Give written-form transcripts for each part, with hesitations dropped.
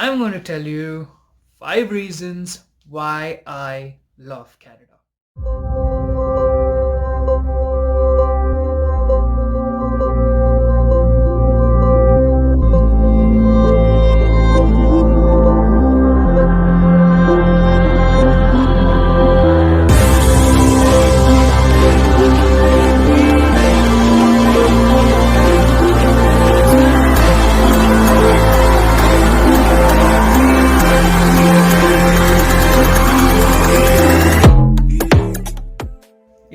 I'm going to tell you 5 reasons why I love Canada.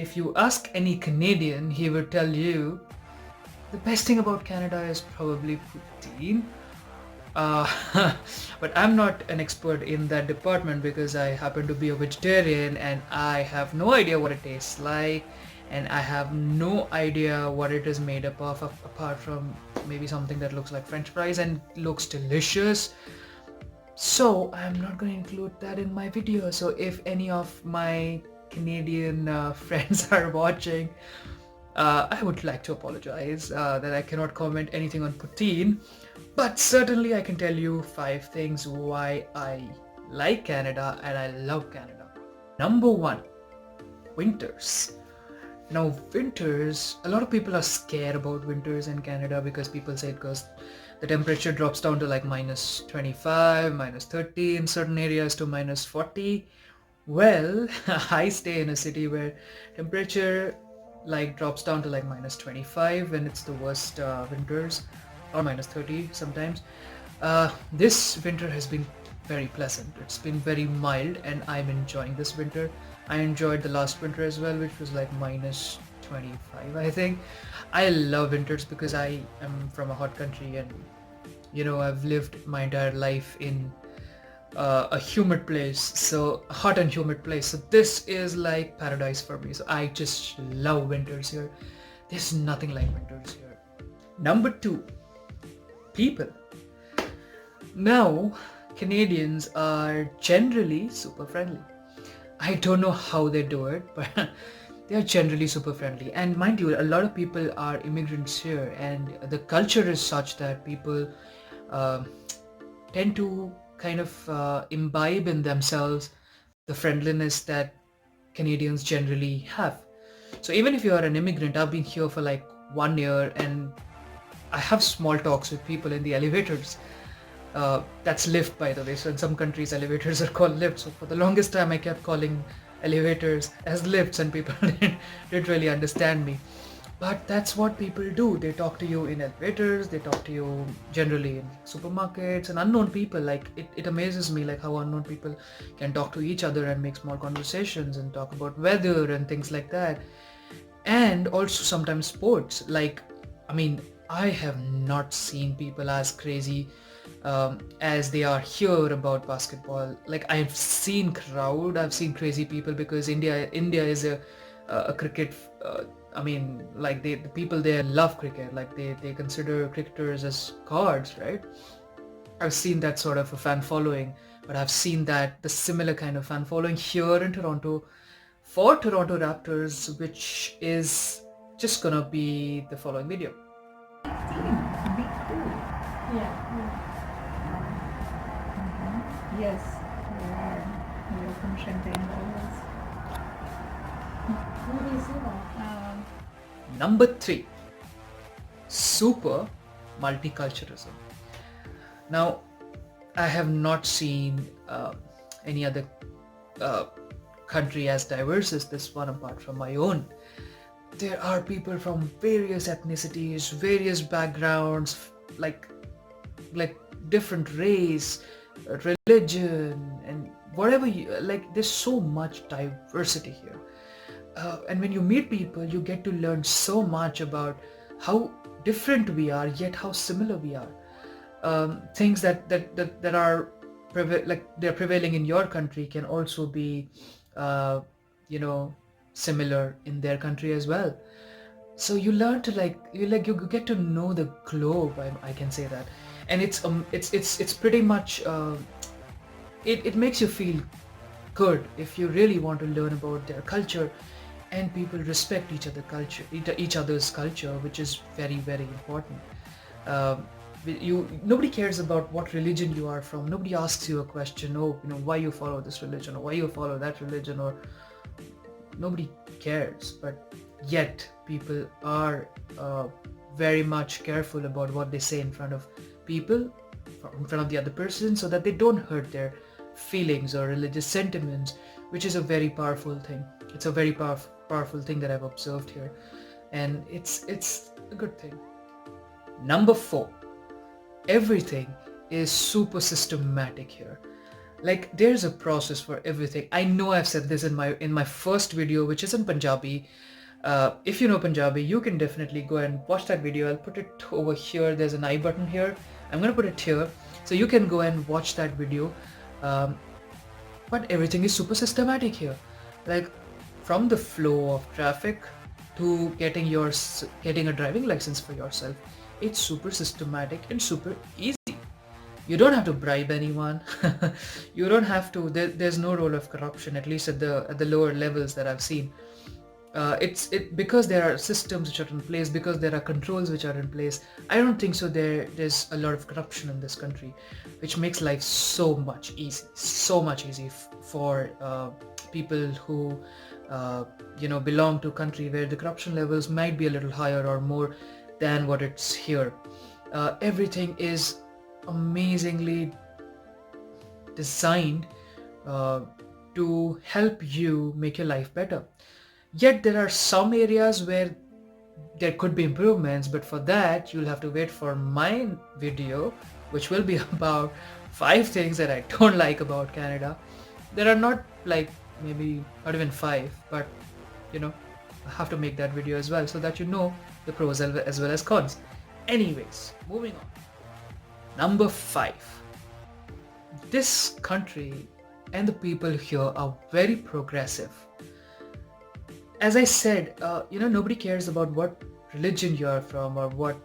If you ask any Canadian, he will tell you the best thing about Canada is probably poutine. Uh, but I'm not an expert in that department because I happen to be a vegetarian and I have no idea what it tastes like, and I have no idea what it is made up of apart from maybe something that looks like French fries and looks delicious. So I'm not going to include that in my video. So if any of my Canadian friends are watching, I would like to apologize that I cannot comment anything on poutine, but certainly I can tell you 5 things why I like Canada and I love Canada. Number 1, winters. Now winters, a lot of people are scared about winters in Canada because people say it goes, the temperature drops down to like minus 25, minus 30, in certain areas to minus 40. Well, I stay in a city where temperature like drops down to like minus 25 when it's the worst winters, or minus 30 sometimes. This winter has been very pleasant. It's been very mild and I'm enjoying this winter. I enjoyed the last winter as well, which was like minus 25, I think. I love winters because I am from a hot country, and I've lived my entire life in a humid place, so a hot and humid place. So this is like paradise for me. So I just love winters here. There's nothing like winters here. Number 2, people. Now, Canadians are generally super friendly. I don't know how they do it, but they are generally super friendly. And mind you, a lot of people are immigrants here, and the culture is such that people uh, tend to kind of imbibe in themselves the friendliness that Canadians generally have. So even if you are an immigrant, I've been here for like 1 year and I have small talks with people in the elevators. That's lift, by the way. So in some countries, elevators are called lifts. So for the longest time, I kept calling elevators as lifts, and people didn't really understand me. But that's what people do. They talk to you in elevators. They talk to you generally in supermarkets, and unknown people. Like it amazes me like how unknown people can talk to each other and make small conversations and talk about weather and things like that. And also sometimes sports. Like, I mean, I have not seen people as crazy as they are here about basketball. Like I've seen crazy people because India is a cricket. I mean, like the people there love cricket. Like they consider cricketers as gods, right? I've seen that sort of a fan following, but I've seen that the similar kind of fan following here in Toronto for Toronto Raptors, which is just gonna be the following video. Yes, there are. We open champagne bottles. Where do you see that? Number 3, super multiculturalism. Now, I have not seen any other country as diverse as this one apart from my own. There are people from various ethnicities, various backgrounds, like different race, religion, and whatever you like. There's so much diversity here. And when you meet people, you get to learn so much about how different we are, yet how similar we are. Things that are they're prevailing in your country can also be, similar in their country as well. So you learn to you get to know the globe. I can say that, and it's pretty much it makes you feel good if you really want to learn about their culture, and people respect each other's culture, which is very, very important. Nobody cares about what religion you are from. Nobody asks you a question, oh, why you follow this religion or why you follow that religion, or nobody cares. But yet people are very much careful about what they say in front of people, in front of the other person, so that they don't hurt their feelings or religious sentiments, which is a very powerful thing. It's a very powerful thing that I've observed here, and it's a good thing. Number 4, everything is super systematic here. Like, there's a process for everything. I know I've said this in my first video, which is in Punjabi. If you know Punjabi, you can definitely go and watch that video. I'll put it over here. There's an I button here. I'm gonna put it here, so you can go and watch that video. But everything is super systematic here. Like, from the flow of traffic to getting a driving license for yourself, it's super systematic and super easy. You don't have to bribe anyone. You don't have to. There's no role of corruption, at least at the lower levels that I've seen. Because there are systems which are in place, because there are controls which are in place. I don't think so. There's a lot of corruption in this country, which makes life so much easy for people who belong to a country where the corruption levels might be a little higher or more than what it's here. Everything is amazingly designed to help you make your life better. Yet there are some areas where there could be improvements, but for that you'll have to wait for my video, which will be about 5 things that I don't like about Canada. There are not like maybe not even 5, but I have to make that video as well, so that you know the pros as well as cons. Anyways, moving on. Number 5. This country and the people here are very progressive. As I said, nobody cares about what religion you are from or what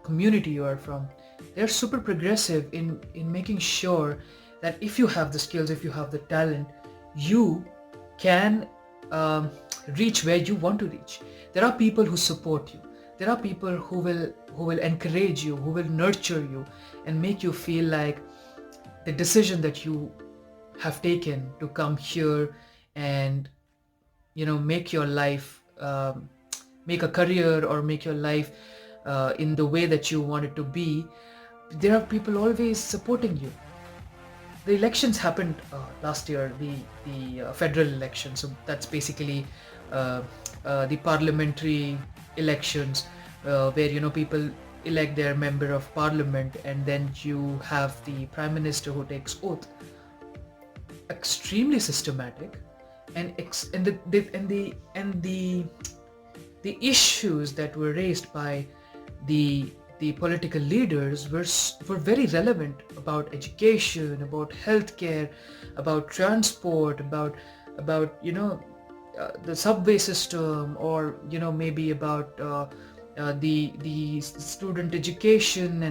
community you are from. They're super progressive in making sure that if you have the skills, if you have the talent, you can reach where you want to reach. There are people who support you. There are people who will encourage you, who will nurture you and make you feel like the decision that you have taken to come here and make your life, make a career or make your life in the way that you want it to be. There are people always supporting you. The elections happened last year, the federal election. So that's basically the parliamentary elections where people elect their member of parliament, and then you have the prime minister who takes oath. Extremely systematic, and the issues that were raised by the political leaders were very relevant, about education, about healthcare, about transport, about the subway system, or maybe about the student education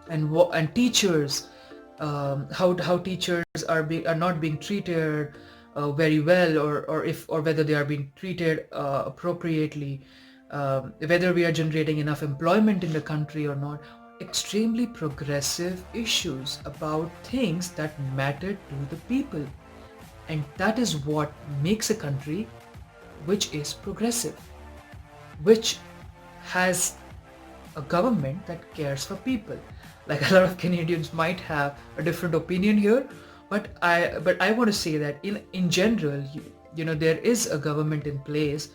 and teachers, how teachers are not being treated very well, or whether they are being treated appropriately, whether we are generating enough employment in the country or not. Extremely progressive issues about things that matter to the people, and that is what makes a country which is progressive, which has a government that cares for people. Like, a lot of Canadians might have a different opinion here, but I want to say that in general, there is a government in place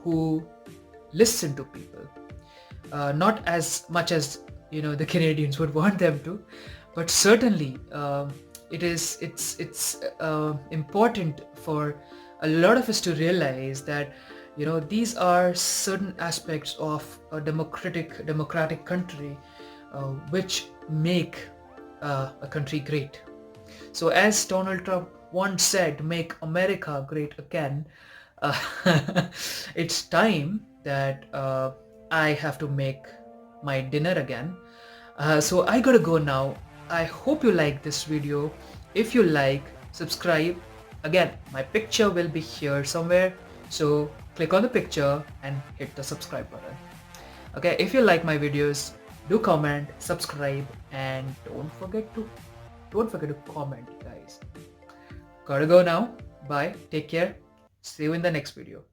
who listen to people, not as much as the Canadians would want them to, but certainly it's important for a lot of us to realize that these are certain aspects of a democratic country which make a country great. So, as Donald Trump once said, "Make America great again." It's time that I have to make my dinner again. So I gotta go now. I hope you like this video. If you like, subscribe. Again, my picture will be here somewhere, so click on the picture and hit the subscribe button. Okay, if you like my videos, do comment, subscribe, and don't forget to comment, guys. Gotta go now. Bye. Take care. See you in the next video.